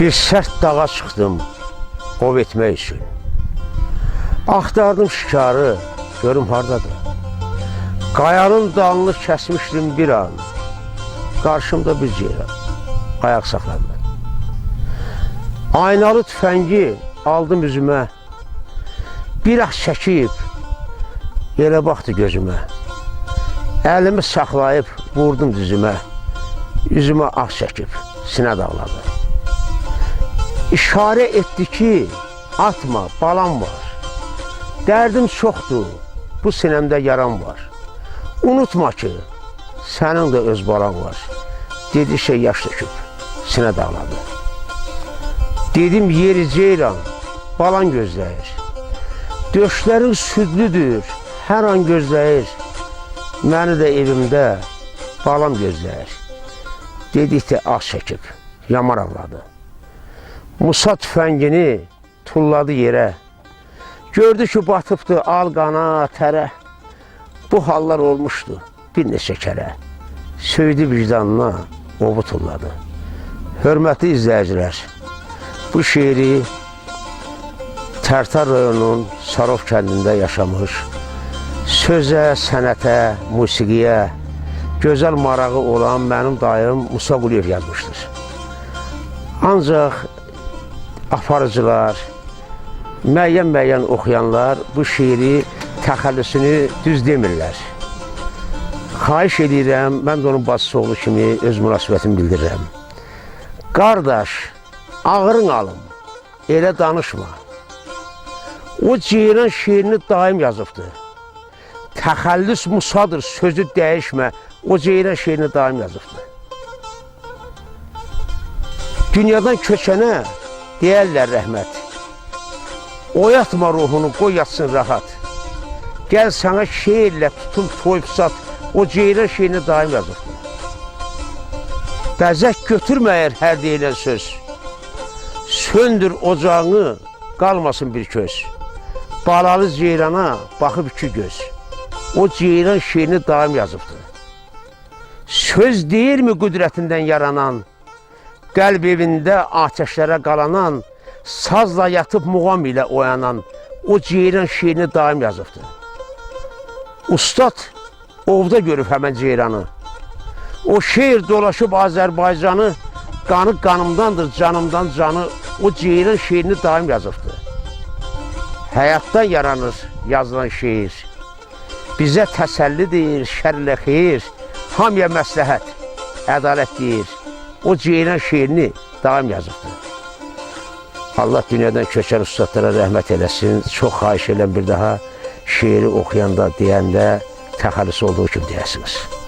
Bir sərt dağa çıxdım ov etmək üçün. Axtardım şikarı, görüm hardadır. Qayanın dalını kəsmişdim bir an. Qarşımda bir ceyran, ayaq saxladı. Aynalı tüfəngi aldım üzümə. Bir ah çəkib, yerə baxdı gözümə. Əlimi saxlayıb, vurdum düzümə. Üzümə ah çəkib, sinə dağladı. İşarə etdi ki, atma, balam var. Dərdim çoxdur, bu sinəmdə yaram var. Unutma ki, sənin də öz balan var. Dedi şey yaş döküb, sinə dağladı. Dedim yeri ceyran, balan gözləyir. Döşlərin südlüdür, hər an gözləyir. Məni də evimdə balam gözləyir. Dedikdə ah çəkib, yamar ağladı. Musa tüfəngini tulladı yerə. Gördü ki, batıbdı al qana, tərə. Bu hallar olmuşdu bir neçə kərə. Söydü vicdanına, ovu tulladı. Hörmətli izləyicilər, bu şeiri Tərtar rayonunun Sarov kəndində yaşamış, sözə, sənətə, musiqiyə gözəl marağı olan mənim dayım Musa Quliyev yazmışdır. Ancaq aparıcılar, müəyyən oxuyanlar bu şeiri təxəllüsünü düz demirlər. Xahiş edirəm, mən də onun bacısı oğlu kimi öz münasibətimi bildirirəm. Qardaş, ağırın alım, elə danışma. O ceyran şeirini daim yazıbdır. Təxəllüs Musadır, sözü dəyişmə, o ceyran şeirini daim yazıbdır. Dünyadan köçənə deyərlər rəhmət. Oyatma ruhunu, qoy yatsın rahat. Gəl sana şeirlə tutum toyub sat, o ceyran şeirini daim yazıbdır. Bəzək götürməyər hər deyilən söz. Söndür ocağını, qalmasın bir köz. Balalı ceyrana baxıb iki göz. O ceyran şeirini daim yazıbdır. Söz deyirmi qüdrətindən yaranan, qəlb evində ateşlərə qalanan, sazla yatıb muğam ilə oyanan, o ceyran şeirini daim yazıbdır. Ustad ovda görüb həmən ceyranı. O şeir dolaşıb Azərbaycanı, qanı qanımdandır, canımdan canı, o ceyran şeirini daim yazıbdır. Həyatdan yaranır yazılan şeir. Bizə təsəllidir, şərlə xeyir, hamıya məsləhət, ədalət deyir. O ceyran şeirini daim yazıbdır. Allah dünyadan köçən ustadlara rəhmət eləsin. Çox xahiş eləm bir daha şeiri oxuyanda, deyəndə təxəllüs olduğu kimi deyəsiniz.